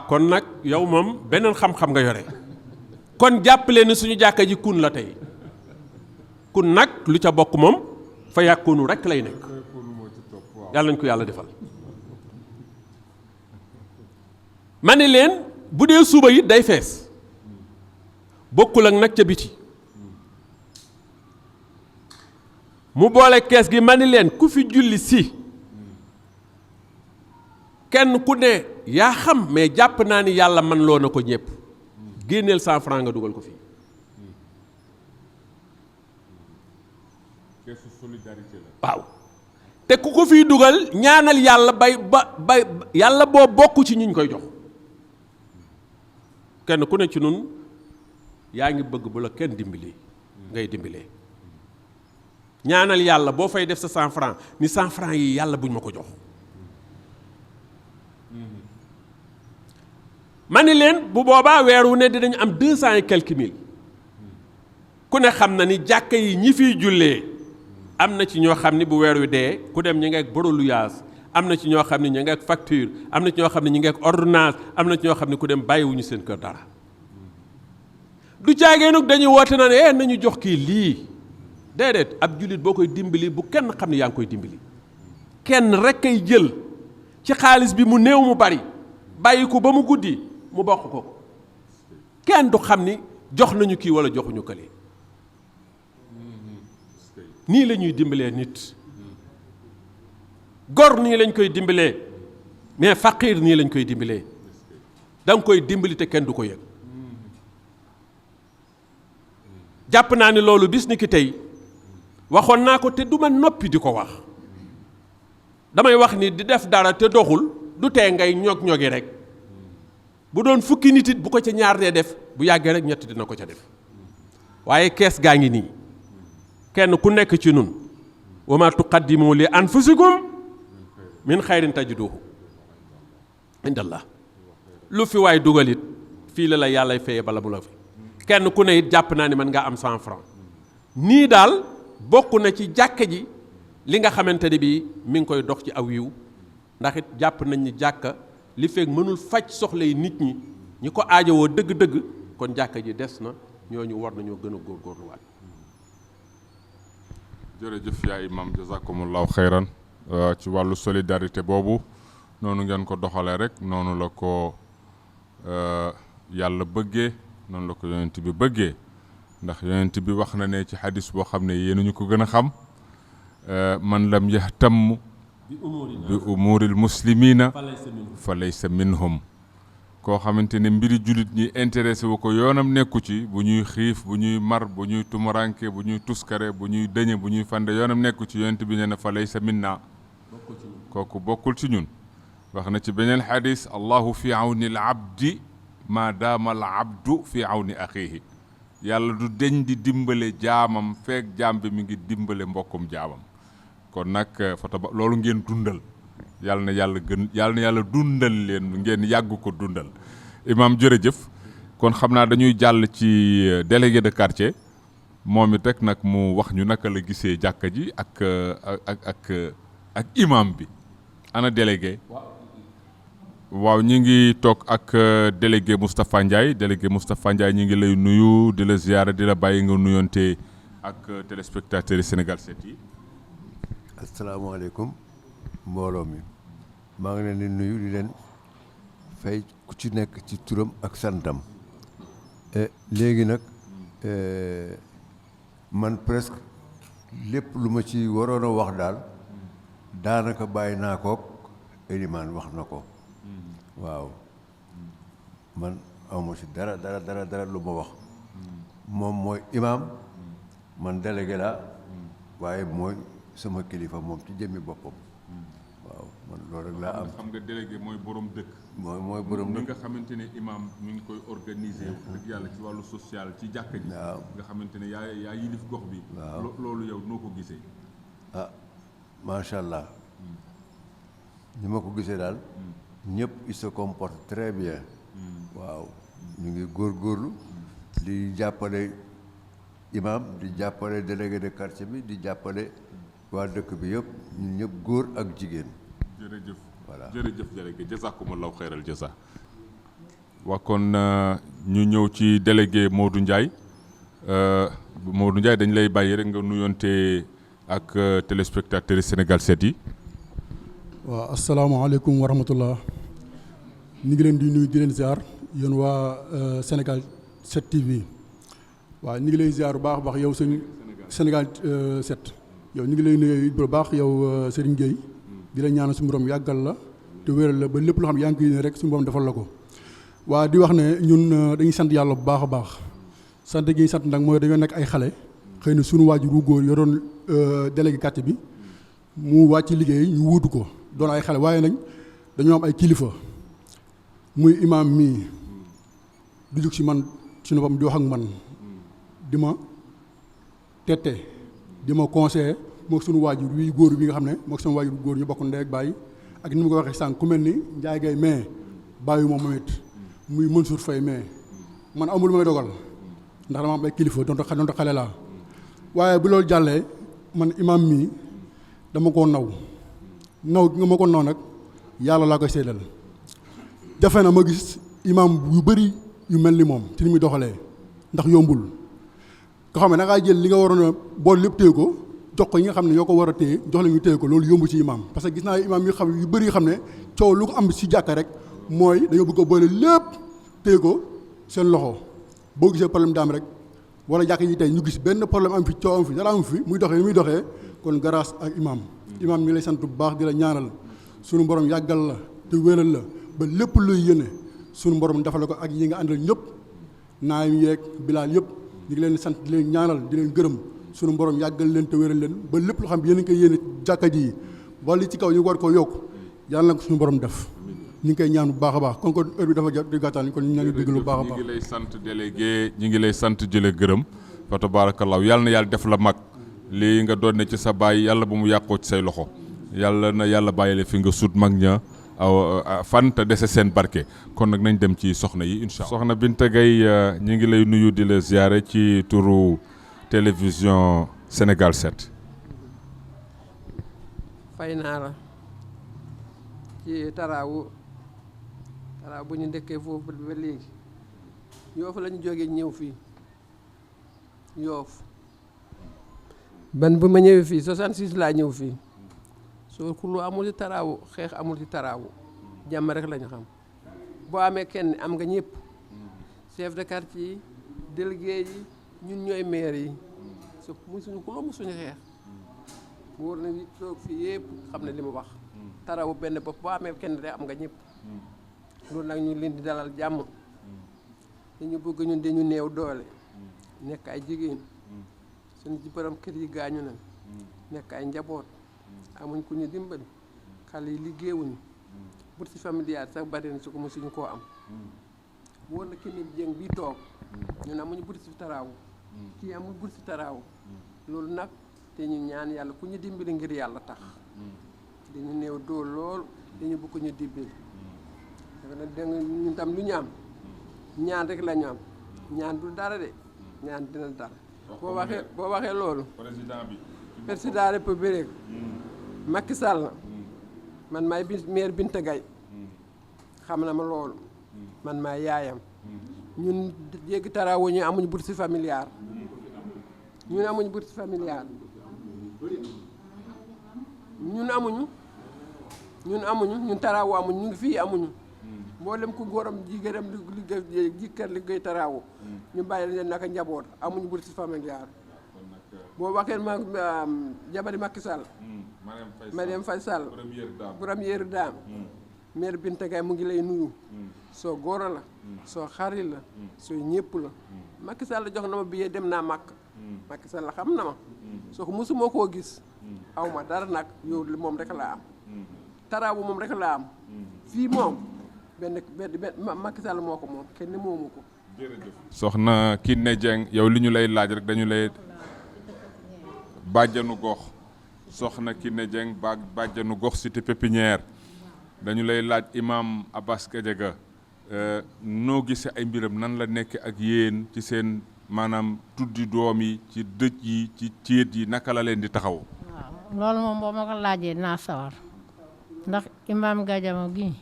kon nag yow moom beneen xam-xam nga yore kon jàppale ni suñu jàkka ji kun la tey kun nag lu ca bokk moom fa yàkkunu rekk lay nekk yàlla nañ ko yàlla defal ma ne leen bu dee suba it day fees bokkul ak nag ca biti mu boole kees gi ma ni leen ku fi julli si kenn ku ne yaa xam mais jàpp naa ni yàlla man loo na ko ñëpp génneel 100 francs nga dugal ko fii keesu solidarité la waaw te ku ko fiy dugal ñaanal yàlla ba yàlla boo bokk ci ñuñ koy jox kenn ku ne ci nun yaa ngi bëgg bu la kenn dimbali ngay dimbalee ñaanal yàlla boo fay def sa 100 francs ni 100 francs yi yàlla buñ ma ko jox ma ni leen bu boobaa weer wu ne dinañ am 200 et quelques mille ku ne xam na ni jàkka yi ñi fiy jullee am na ci ñoo xam ni bu weer wi dee ku dem ñu ngi ak boro luyaas am na ci ñoo xam ne ñu ngi ak facture am na ci ñoo xam ne ñu ngi ak ordonnance am na ci ñoo xam ne ku dem bàyyiwuñu seen kër dara du caagee nag dañuy woote na ne nañu jox kii lii déedéet ab jullit boo koy dimbali bu kenn xam ne yaa ngi koy dimbali kenn rek kay jël ci xaalis bi mu néew mu bari bàyyi ko ba mu guddi mu bokk ko kenn du xam ni jox nañu kii wala joxuñu kële nii la ñuy dimbalee nit gor nii lañ koy dimbalee mais faqiir nii lañ koy dimbalee da nga koy dimbali te kenn du ko yëg jàpp naa ni loolu bis ni ki tey waxoon naa ko te du ma noppi di ko wax damay wax ni di def dara te doxul du tee ngay ñog-ñogi rek bu doon fukki nit it bu ko ca ñaar dee def bu yàggee rek ñett dina ko ca def waaye kees gaa ngi nii kenn ku nekk ci nun wa ma tuqaddimu li anfusikum min xayrin tajiduhu indallah lu fi waay dugalit fii la yàllay feye bala mu la fi kenn ku ne it jàpp naa ni mën ngaa am 100 francs nii daal bokk na ci jàkka ji li nga xamante ne bii mi ngi koy dox ci aw yiw ndax it jàpp nañ ni jàkka li fekk mënul faj soxla yi nit ñi ko aajowoo dëgg-dëgg kon jàkka ji des na ñooñu war nañoo gën a góorgóorluwaat. jërëjëf yaa imam jazakumullahu xayran ci wàllu solidarité boobu noonu ngeen ko doxalee rek noonu la ko yàlla bëggee noonu la ko yonent bi bëggee ndax yonent bi wax na ne ci xadis boo xam ne yéen ñu ko gën a xam man lam yahtam bi umuril muslimina fa laysa minhum koo xamante ne mbiri jullit ñi intéressé wu ko yoonam nekku ci bu ñuy xiif bu ñuy mar bu ñuy tumuranke bu ñuy tuskare bu ñuy dëñe bu ñuy fande yoonam nekku ci yonent bi nee na fa laysa minna kooku bokkul ci ñun wax na ci beneen xadis allahu fi awni al abdi ma daama al abdu fi awni axiihi yàlla du deñ di dimbale jaamam feek jaam bi mi ngi dimbale mbokkum jaamam kon nag loolu ngeen dundal yàlla na yàlla dundal leen ngeen yàgg ko dundal imam jërëjëf kon xam naa dañuy jàll ci délégué de quartier moom it rek nag mu wax ñu naka la gisee jàkka ji ak imam bi ana délégué. waaw ñi ngi toog ak délégué Moustapha Ndiaye ñi ngi lay nuyu di la ziyaara di la bàyyi nga nuyoonte ak téléspectateurs yi Sénégal 7 yi. asalaamaaleykum mbooloo mi maa ngi leen di nuyu di leen fay ku ci nekk ci turam ak santam léegi nag man presque lépp lu ma ci waroon a wax daal daanaka bàyyi naa kook Elimaan wax na ko waaw man awma ci dara lu ma wax moom mooy imaam man délégué laa waaye mooy sama kilifa moom ci jëmmi boppam waaw man loolu rek laa am. xam nga délégué mooy borom dëkk. mooy borom dëkk nga xamante ne imam mi ngi koy organiser dëgg yàlla ci wàllu social ci jàkka ji. waaw nga xamante ne yaa yilif gox bi. waaw loolu yow noo ko gisee. ah macha allah ni ma ko gisee daal ñëpp il se comporte très bien. waaw ñu ngi góorgóorlu di jàppale imam di jàppale délégué de quartier bi di jàppale waa dëkk bi yëpp ñun ñëpp góor ak jigéen. jërëjëf voilà jërëjëf délégué jazakumullahu xayral jaza. waa kon ñu ñëw ci délégué Modou Ndiaye dañ lay bàyyi rek nga nuyoonte ak téléspectateurs yi Sénégal 7 yi. waaw asalaamaaleykum wa rahmatullah ñu ngi leen di nuyu di leen ziar yéen waa Sénégal 7 TV waaw ñu ngi lay ziar bu baax a baax yow sëñ Sénégal 7 yow ñu ngi lay nuyu bu baax yow Serigne Gueye di la ñaanal suñu borom yàggal la te wéral la ba lépp loo xam ne yaa ngi koy ne rek suñu borom defal la ko. waa di wax ne ñun dañuy sant yàlla bu baax a baax sant gi ñu sant nag mooy dañoo nekk ay xale xëy na suñu waajur wu góor yoroon délégué quartier bi mu wàcc liggéey ñu wuutu ko doon ay xale waaye nag dañoo am ay kilifa muy imam mii du jóg si man ci noppam di wax ak man di ma tette di ma conseiller moog suñu waajur wi góor bi nga xam ne moog suñu waajur góor ñu bokk ndey ak bàyyi ak ni ma ko waxee sànq ku mel ni Ndiaye Gueye mais bàyyi moom it muy Mansour Faye mais man amul lu may dogal ndax dama am ay kilifa donte xale laa waaye bu loolu jàllee man imam mii dama koo naw gi nga ma ko naw nag yàlla laa koy seedal jafe na ma gis imam yu bëri yu mel ni moom ci ni muy doxalee ndax yombul nga xam ne da ngaa jël li nga waroon a bool lépp téye ko jox ko yi nga xam ne ñoo ko war a téye jox la ñu téye ko loolu yombu ci imam parce que gis naa imam yu bëri xam ne coow lu ko am si jàkka rek mooy dañoo bëgg a boole lépp téye ko seen loxo boo gisee problème daam rek wala jàkk yi tey ñu gis benn problème am fi coow am fi dara am fi muy doxee ni muy doxee kon grâce ak imam mi lay sant bu baax di la ñaanal sunu borom yàggal la te wéral la ba lépp luy yéene sunu borom defal ko ak yi nga àndal ñëpp naayam yeeg bilaal yëpp ñu ngi leen sant di leen ñaanal di leen gërëm sunu borom yàggal leen te wéral leen ba lépp lu xam yéen a ngi koy yéene jàkka ji wala li ci kaw ñu war koo yokk yàlla na ko suñu borom def ñu ngi koy ñaan bu baax a baax kon heure bi dafa jot di gàttal kon ñu ngi déglu bu baax a baax. ñu ngi lay sant délégué ñu ngi lay sant di la gërëm fa tabaarakallaahu yàlla na yàlla def la mag lii nga doon ne ci sa baay yàlla bu mu yàqoo ci say loxo yàlla na yàlla bàyyile fi nga sut mag ña fan te dese seen barke kon nag nañ dem ci soxna yi incha allah. soxna Binta Gueye ñu ngi lay nuyu di la ziare ci turu télévision Sénégal 7. fay naa la ci taraawu bu ñu dëkkee foofu ba léegi Yoof la ñu jógee ñëw fii Yoof ban bu ma ñëwee fii 66 laa ñëw fii soo xuloo amul ci taraawu xeex amul ci taraawu jàmm rek la ñu xam boo amee kenn am nga ñëpp chef de quartier yi délégué yi ñun ñooy maire yi su mu suñu xuloo mu suñu xeex wóor na ni toog fii yëpp xam ne li mu wax taraawu benn bopp boo amee kenn de am nga ñëpp loolu nag ñu leen di dalal jàmm dañu bëgg ñun dañu néew doole nekk ay jigéen suñu ci borom kër yi gaañu nañ nekk ay njaboot amuñ ku ñu dimbali xale yi liggéeyuñu bourse familiale sax bari na su ko mosuñu koo am wóor na Kine Dieng bii toog ñun amuñu bourse taraawu kii amul bourse taraawu loolu nag te ñu ñaan yàlla ku ñu dimbali ngir yàlla tax dañu néew dool lool dañu bëgg ñu dimbali dafa nag danga ñun tam lu ñu am ñaan rek la ñu am ñaan du dara de ñaan dina dara boo waxee loolu président bi. président république Macky Sall man maay maire Binta Gaye xam na ma loolu man maay yaayam ñun jéggi taraawu ñu amuñu bourse familiale ñun amuñu bourse familiale ñun taraawu amuñu ñu ngi fii amuñu mboolem ku góoram jigéenam liggéey jikkër liggéey taraawu ñu bàyyi leen naka njaboot amuñu bourse familiale boo waxee ma jabari Macky Sall Marième Faye Sall première dame maire Binta Gaye mu ngi lay nuyu soo góora la soo xarit la soo ñépp la Macky Sall jox na ma billet dem naa màkk Macky Sall xam na ma soo ko mosuma koo gis aw ma dara nag yow moom rek laa am taraabu moom rek laa am fii moom benn Macky Sall moo ko moom kenn moomu ko. soxna Kiné Dieng yow li ñu lay laaj rek dañu lay bàjjanu gox soxna Kiné Dieng bàjjanu gox cité pépinière dañu lay laaj imam Abass Gadiaga noo gisee ay mbiram nan la nekk ak yéen ci seen maanaam tuddi doom yi ci dëj yi ci céet yi naka la leen di taxaw. waaw loolu moom boo ma ko laajee naa sawar ndax imam Gadiaga gi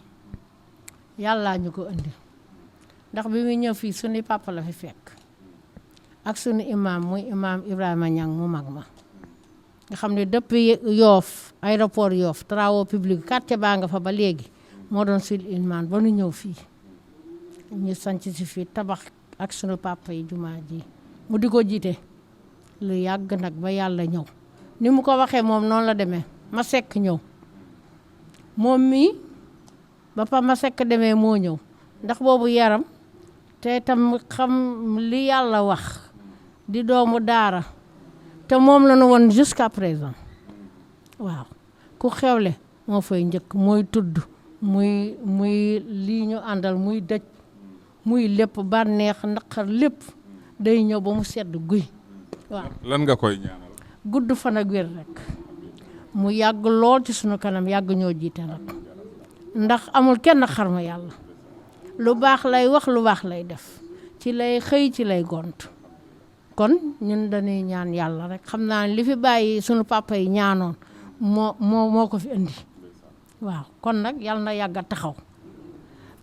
yàllaa ñu ko indi ndax bi muy ñëw fii suñu papa la fi fekk ak suñu imam muy imam Ibrahima Niang mu mag ma nga xam ne depuis Yoff aéroport Yoff travaux publics quartier baa nga fa ba léegi moo doon sul ilmaan ba nu ñëw fii ñu sanc si fii tabax ak suñu papa yi jumaa ji mu di ko jiite lu yàgg nag ba yàlla ñëw ni mu ko waxee moom noonu la demee ma sekk ñëw moom mii ba pa ma sekk demee moo ñëw ndax boobu yaram te tam xam li yàlla wax di doomu daara te moom la nu woon jusqu'à présent waaw ku xewle moo fay njëkk mooy tudd muy lii ñu àndal muy dëj muy lépp bànneex naqar lépp day ñëw ba mu sedd guy waaw. lan nga koy ñaanal. gudd fan ak wér rek mu yàgg lool ci sunu kanam yàgg ñoo jiite nag ndax amul kenn xarma yàlla lu baax lay wax lu baax lay def ci lay xëy ci lay gont kon ñun dañuy ñaan yàlla rek xam naa li fi bàyyi sunu papa yi ñaanoon moo ko fi indi waaw kon nag yàlla na yàgg a taxaw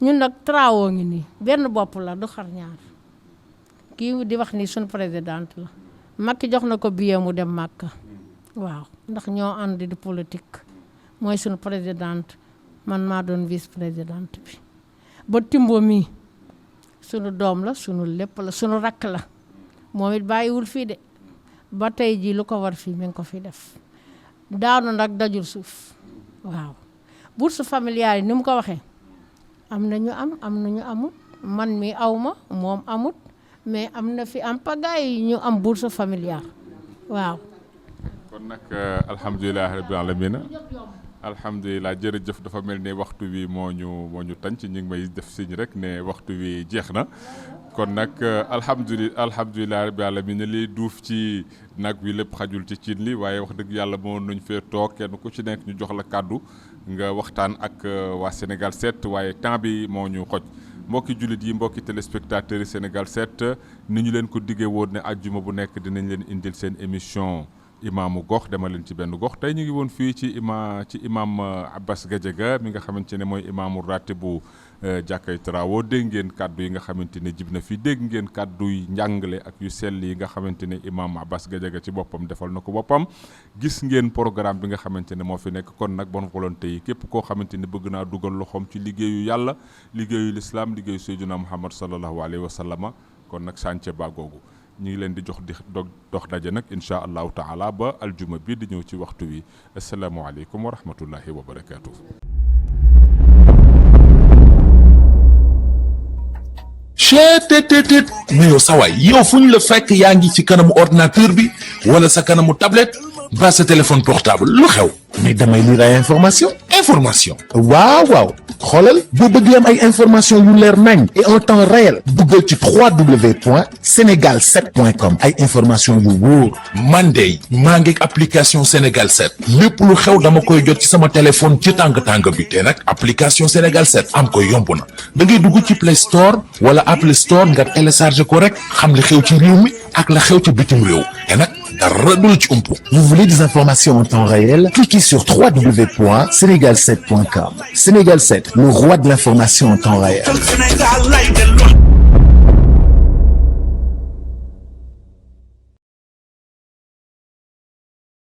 ñun nag travaux ngi nii benn bopp la du xar ñaar kii di wax ni sunu présidente la Macky jox na ko billet mu dem Màkka waaw ndax ñoo ànd di politique mooy sunu présidente man maa doon vice présidente bi ba Timbo mii sunu doom la sunu lépp la sunu rakk la moom it bàyyiwul fii de ba tey jii lu ko war fii mi ngi ko fi def daanu nag dajul suuf waaw bourse familiale yi ni mu ko waxee am na ñu am na ñu amut man mi aw ma moom amut mais am na fi am pagaay yi ñu am bourse familiale waaw. kon nag alhamdulilah rabbil alamin alhamdulilah jërëjëf dafa mel ne waxtu wi moo ñu tànc ñu ngi may def signe rek ne waxtu wi jeex na kon nag alhamdulilah rabbil alamin liy duuf ci nag wi lépp xajul ci cin li waaye wax dëgg yàlla moo nañ fee toog kenn ku ci nekk ñu jox la kàddu nga waxtaan ak waa Sénégal 7 waaye temps bi moo ñu xoj mbokki jullit yi mbokki téléspectateurs yi Sénégal 7 ni ñu leen ko diggee woon ne àjjuma bu nekk dinañ leen indil seen émission imaamu gox dama leen ci benn gox tey ñu ngi woon fii ci imam Abass Gadiaga mi nga xamante ne mooy imaamu ratibu jàkkay Travo dégg ngeen kàddu yi nga xamante ne jib na fi dégg ngeen kàddu yu njàngale ak yu sell yi nga xamante ne imam Abass Gadiaga ci boppam defal na ko boppam gis ngeen programme bi nga xamante ne moo fi nekk kon nag bonne volonté yi képp koo xamante ne bëgg naa dugal loxoom ci liggéeyu yàlla liggéeyu lislaam liggéeyu Seydina Muhammad sallallahu alayhi wa sallama kon nag sànce ba googu ñu ngi leen di jox di dox daje nag incha allahu taala ba aljuma bi di ñëw ci waxtu wi asalaamualeykum wa rahmatullahi wa barakaatu. cheetetetet mais yow sawaay yow fu ñu la fekk yaa ngi ci kanamu ordinateur bi wala sa kanamu tablette ba sa téléphone portable lu xew mais damay lire ay information waaw xoolal boo bëgg am ay information yu leer nañ et en temps réel duggal ci www.senegal7.com ay information yu wóor man de maa ngi application Sénégal 7 lépp lu xew dama koy jot ci sama téléphone ci tàng bi te nag application Sénégal 7 am ko yomb na da ngay dugg ci Play Store wala Apple Store nga télécharge ko rek xam li xew ci réew mi ak la xew ci bitim réew te nag dara du la ci umpu. Vous voulez des informations en temps réel? Cliquez sur www.senegal7.com. Sénégal 7, le roi de l'information en temps réel.